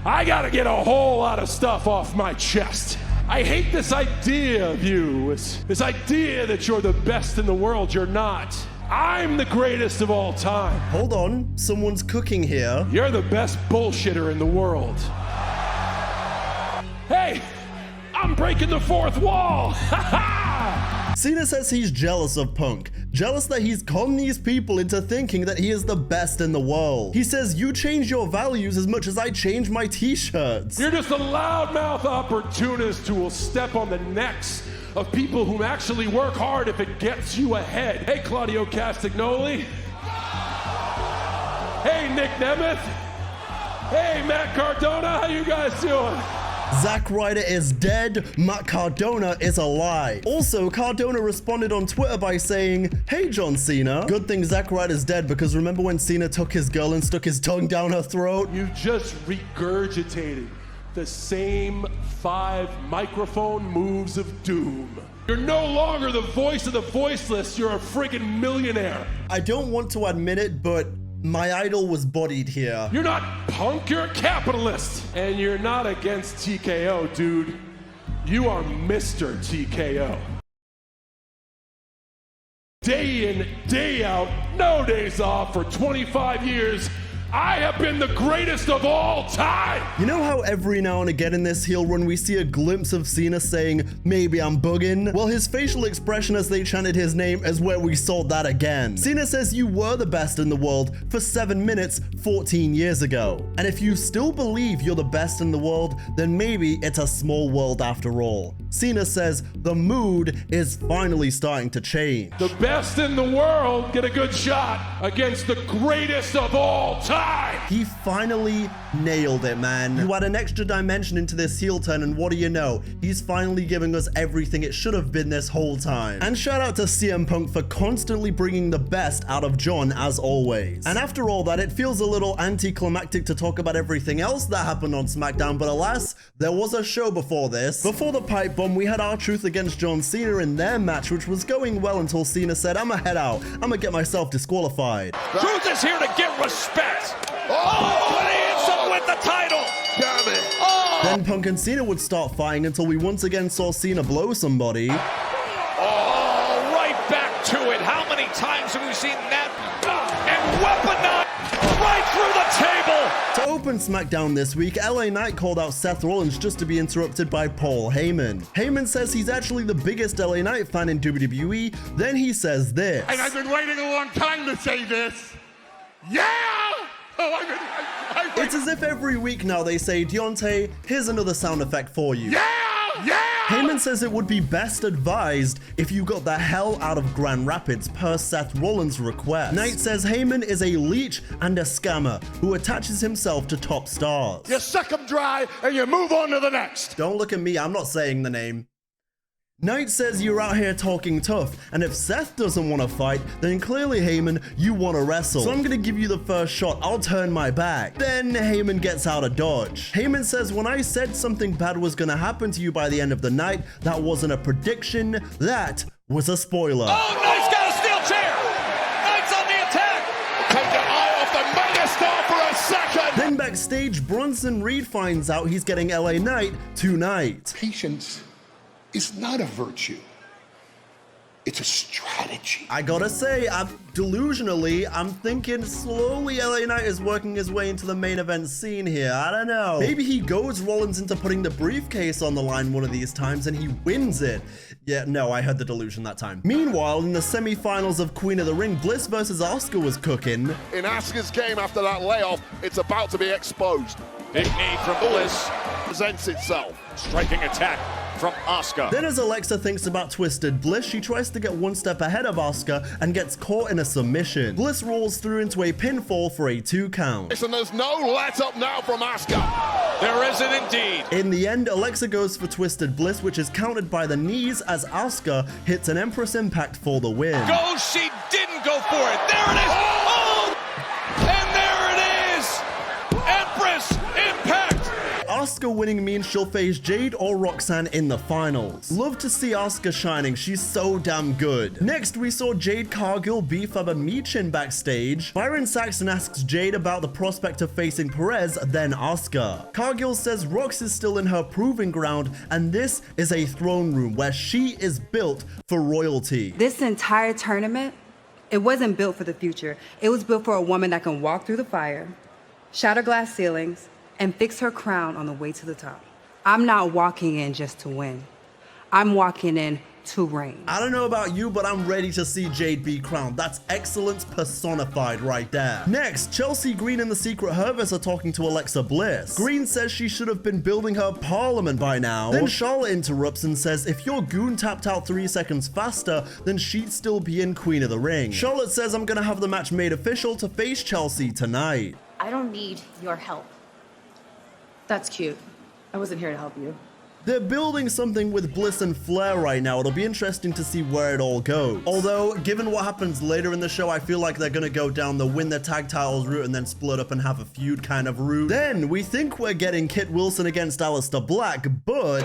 I gotta get a whole lot of stuff off my chest. I hate this idea of you, this idea that you're the best in the world. You're not. I'm the greatest of all time. Hold on, someone's cooking here. You're the best bullshitter in the world. Hey, I'm breaking the fourth wall. Ha ha! Cena says he's jealous of Punk, jealous that he's conned these people into thinking that he is the best in the world. He says, you change your values as much as I change my t-shirts. You're just a loudmouth opportunist who will step on the necks of people who actually work hard if it gets you ahead. Hey, Claudio Castagnoli. Hey, Nic Nemeth. Hey, Matt Cardona. How you guys doing? Zack Ryder is dead, Matt Cardona is alive. Also, Cardona responded on Twitter by saying, hey John Cena. Good thing Zack Ryder's dead, because remember when Cena took his girl and stuck his tongue down her throat? You just regurgitated the same 5 microphone moves of doom. You're no longer the voice of the voiceless, you're a friggin' millionaire. I don't want to admit it, but my idol was bodied here. You're not Punk, you're a capitalist. And you're not against TKO, dude. You are Mr. TKO. Day in, day out, no days off for 25 years. I have been the greatest of all time! You know how every now and again in this heel run we see a glimpse of Cena saying, maybe I'm bugging? Well, his facial expression as they chanted his name is where we saw that again. Cena says you were the best in the world for 7 minutes 14 years ago. And if you still believe you're the best in the world, then maybe it's a small world after all. Cena says the mood is finally starting to change. The best in the world get a good shot against the greatest of all time! He finally nailed it, man. You add an extra dimension into this heel turn, and what do you know? He's finally giving us everything it should have been this whole time. And shout out to CM Punk for constantly bringing the best out of John as always. And after all that, it feels a little anticlimactic to talk about everything else that happened on SmackDown, but alas, there was a show before this. Before the Pipebomb, we had R-Truth against John Cena in their match, which was going well until Cena said, I'ma head out. I'ma get myself disqualified. Truth is here to get respect. Oh, and he hits him with the title. Damn it. Oh. Then Punk and Cena would start fighting until we once again saw Cena blow somebody. Oh, right back to it. How many times have we seen that? And weaponized right through the table. To open SmackDown this week, LA Knight called out Seth Rollins just to be interrupted by Paul Heyman. Heyman says he's actually the biggest LA Knight fan in WWE. Then he says this. And I've been waiting a long time to say this. Yeah! Oh, it's as if every week now they say, Deonte, here's another sound effect for you. Yeah! Yeah! Heyman says it would be best advised if you got the hell out of Grand Rapids per Seth Rollins' request. Knight says Heyman is a leech and a scammer who attaches himself to top stars. You suck them dry and you move on to the next. Don't look at me, I'm not saying the name. Knight says you're out here talking tough, and if Seth doesn't want to fight, then clearly, Heyman, you want to wrestle. So I'm going to give you the first shot, I'll turn my back. Then Heyman gets out of dodge. Heyman says, when I said something bad was going to happen to you by the end of the night, that wasn't a prediction, that was a spoiler. Oh, Knight's got a steel chair. Knight's on the attack. Take your eye off the megastar for a second. Then backstage, Bronson Reed finds out he's getting LA Knight tonight. Patience is not a virtue. It's a strategy. I gotta say, delusionally, I'm thinking slowly LA Knight is working his way into the main event scene here. I don't know. Maybe he goads Rollins into putting the briefcase on the line one of these times and he wins it. Yeah, no, I heard the delusion that time. Meanwhile, in the semi-finals of Queen of the Ring, Bliss versus Asuka was cooking. In Asuka's game after that layoff, it's about to be exposed. Big knee from Bliss. Presents itself. Striking attack from Asuka. Then as Alexa thinks about Twisted Bliss, she tries to get one step ahead of Asuka and gets caught in a submission. Bliss rolls through into a pinfall for a 2 count. And there's no let up now from Asuka. There isn't indeed. In the end, Alexa goes for Twisted Bliss, which is countered by the knees as Asuka hits an Empress Impact for the win. Go, she didn't go for it. There it is. Oh! And there it is. Empress Impact. Asuka winning means she'll face Jade or Roxanne in the finals. Love to see Asuka shining, she's so damn good. Next, we saw Jade Cargill beef up a Michin backstage. Byron Saxton asks Jade about the prospect of facing Perez, then Asuka. Cargill says Rox is still in her proving ground, and this is a throne room where she is built for royalty. This entire tournament, it wasn't built for the future. It was built for a woman that can walk through the fire, shatter glass ceilings, and fix her crown on the way to the top. I'm not walking in just to win. I'm walking in to reign. I don't know about you, but I'm ready to see Jade be crowned. That's excellence personified right there. Next, Chelsea Green and the Secret Hervis are talking to Alexa Bliss. Green says she should have been building her parliament by now. Then Charlotte interrupts and says if your goon tapped out 3 seconds faster, then she'd still be in Queen of the Ring. Charlotte says I'm gonna have the match made official to face Chelsea tonight. I don't need your help. That's cute. I wasn't here to help you. They're building something with Bliss and Flair right now. It'll be interesting to see where it all goes. Although, given what happens later in the show, I feel like they're gonna go down the win the tag titles route and then split up and have a feud kind of route. Then, we think we're getting Kit Wilson against Aleister Black, but...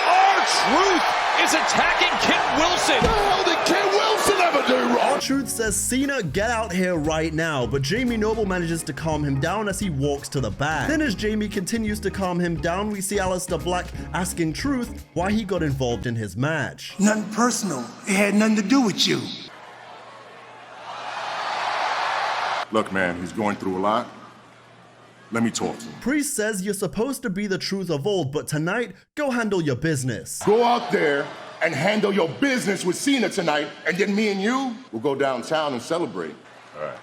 R-Truth is attacking Kit Wilson. What the hell did Kit Wilson ever do wrong? R-Truth says, Cena, get out here right now, but Jamie Noble manages to calm him down as he walks to the back. Then as Jamie continues to calm him down, we see Aleister Black asking Truth why he got involved in his match. Nothing personal. It had nothing to do with you. Look, man, he's going through a lot. Let me talk to him. Priest says you're supposed to be the Truth of old, but tonight, go handle your business. Go out there and handle your business with Cena tonight, and then me and you will go downtown and celebrate. All right.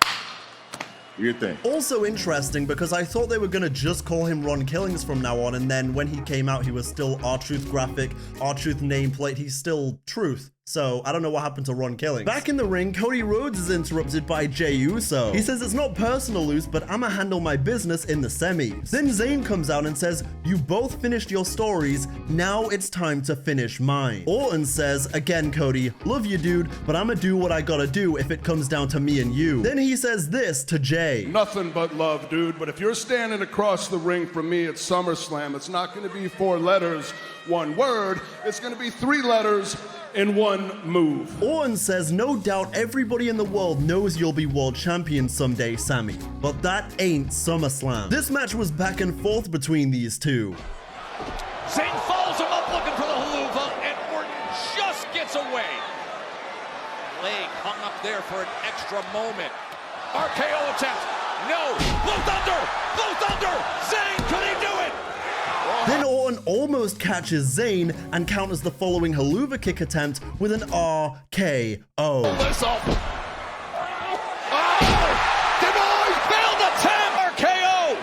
Do your thing. Also interesting because I thought they were gonna just call him Ron Killings from now on, and then when he came out, he was still R-Truth graphic, R-Truth nameplate, he's still Truth. So, I don't know what happened to Ron Killings. Back in the ring, Cody Rhodes is interrupted by Jey Uso. He says it's not personal, Luce, but I'ma handle my business in the semis. Then Zayn comes out and says, you both finished your stories, now it's time to finish mine. Orton says, again, Cody, love you, dude, but I'ma do what I gotta do if it comes down to me and you. Then he says this to Jay. Nothing but love, dude, but if you're standing across the ring from me at SummerSlam, it's not gonna be 4 letters, 1 word, it's gonna be 3 letters, in 1 move. Orton says, no doubt everybody in the world knows you'll be world champion someday, Sammy, but that ain't SummerSlam. This match was back and forth between these two. Zayn follows him up looking for the haluva, and Orton just gets away. Leg hung up there for an extra moment. RKO attempt. No. Both under. Zayn, could he do it? Then Orton almost catches Zayn and counters the following haluva kick attempt with an RKO. This off. Denied. Failed attempt. RKO.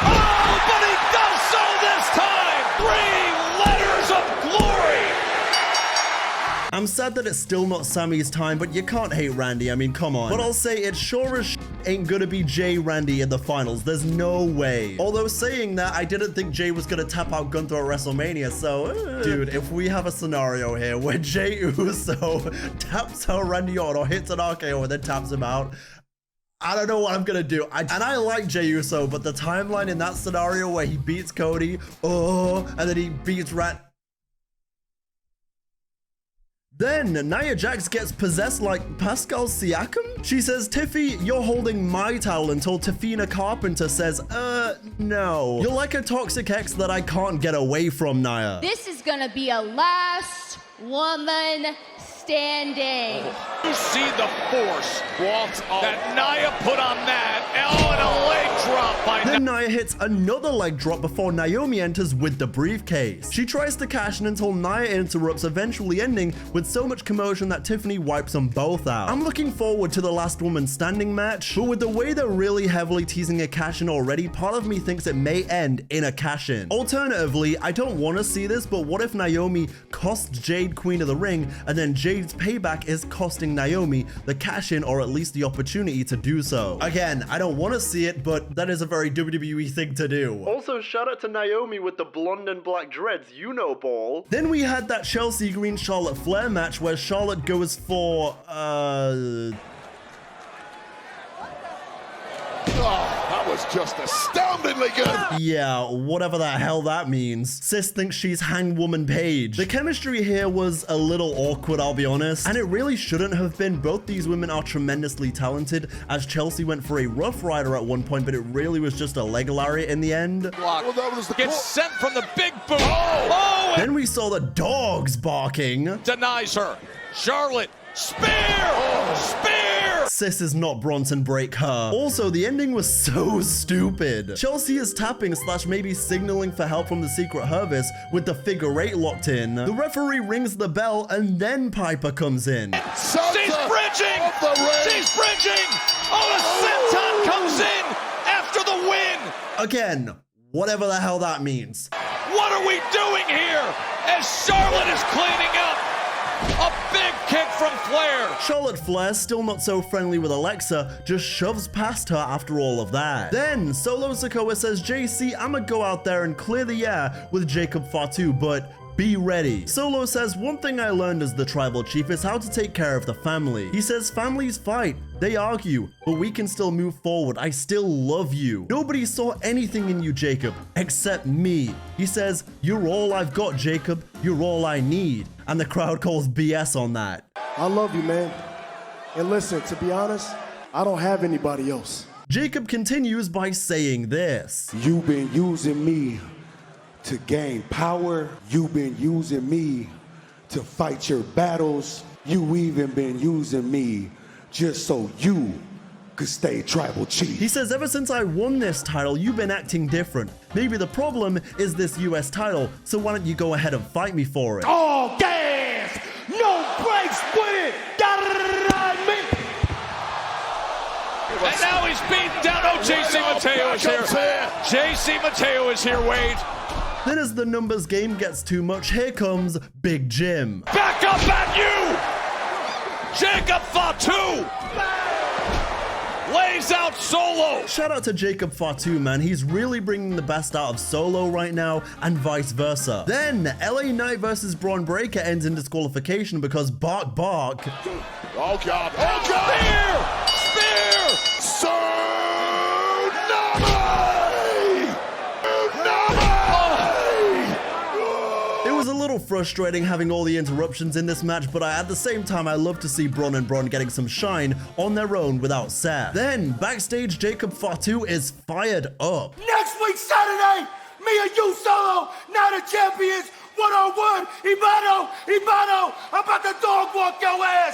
Oh, but he does so this time. 3 letters of glory. I'm sad that it's still not Sammy's time, but you can't hate Randy. I mean, come on. But I'll say it sure as ain't gonna be Jay Randy in the finals. There's no way. Although saying that, I didn't think Jay was gonna tap out Gunther at WrestleMania, so... Dude, if we have a scenario here where Jey Uso taps out Randy Orton or hits an RKO and then taps him out, I don't know what I'm gonna do. And I like Jey Uso, but the timeline in that scenario where he beats Cody, and then he beats Then Nia Jax gets possessed like Pascal Siakam? She says, Tiffy, you're holding my title until Tafina Carpenter says, no. You're like a toxic ex that I can't get away from, Nia. This is gonna be a last woman standing. You see the force that Nia put on that. Oh, and a leg drop by Then Nia hits another leg drop before Naomi enters with the briefcase. She tries to cash in until Nia interrupts, eventually ending with so much commotion that Tiffany wipes them both out. I'm looking forward to the last woman standing match, but with the way they're really heavily teasing a cash-in already, part of me thinks it may end in a cash-in. Alternatively, I don't want to see this, but what if Naomi costs Jade Queen of the Ring, and then Jade's payback is costing Naomi the cash-in or at least the opportunity to do so? Again, I don't want to see it, but that is a very WWE thing to do. Also, shout out to Naomi with the blonde and black dreads, you know, ball. Then we had that Chelsea Green Charlotte Flair match where Charlotte goes for, Oh, that was was just astoundingly good. Yeah, whatever the hell that means. Sis thinks she's Hangwoman Paige. The chemistry here was a little awkward, I'll be honest, and it really shouldn't have been. Both these women are tremendously talented, as Chelsea went for a Rough Rider at one point, but it really was just a leg lariat in the end. Well, gets sent from the big boot. Oh, Then we saw the dogs barking. denies her. Charlotte, spear! Spear! Sis is not Bronson, break her. Also, the ending was so stupid. Chelsea is tapping / maybe signaling for help from the Secret Service with the figure 8 locked in. The referee rings the bell and then Piper comes in. She's bridging! She's bridging! Oh, the senton comes in after the win! Again, whatever the hell that means. What are we doing here as Charlotte is cleaning up? A big kick from Flair. Charlotte Flair, still not so friendly with Alexa, just shoves past her after all of that. Then Solo Sikoa says, JC, I'ma go out there and clear the air with Jacob Fatu, but be ready. Solo says, one thing I learned as the tribal chief is how to take care of the family. He says, families fight, they argue, but we can still move forward. I still love you. Nobody saw anything in you, Jacob, except me. He says, you're all I've got, Jacob. You're all I need. And the crowd calls BS on that. I love you, man. And listen, to be honest, I don't have anybody else. Jacob continues by saying this. You've been using me to gain power. You've been using me to fight your battles. You even been using me just so you could stay tribal chief. He says, ever since I won this title, you've been acting different. Maybe the problem is this US title, so why don't you go ahead and fight me for it? All gas, no brakes with it. And now he's beaten down. Oh, JC Mateo is here. JC Mateo is here, Wade. Then as the numbers game gets too much, here comes Big Jim. Back up at you! Jacob Fatu! Lays out Solo! Shout out to Jacob Fatu, man. He's really bringing the best out of Solo right now, and vice versa. Then, LA Knight versus Braun Breaker ends in disqualification because bark bark. Oh, God. Oh, God. Spear! Spear! It was a little frustrating having all the interruptions in this match, but at the same time, I love to see Braun and Braun getting some shine on their own without Seth. Then, backstage, Jacob Fatu is fired up. Next week, Saturday, me and you, Solo, now the champions, one-on-one, Ibano, I'm about to dog walk your ass.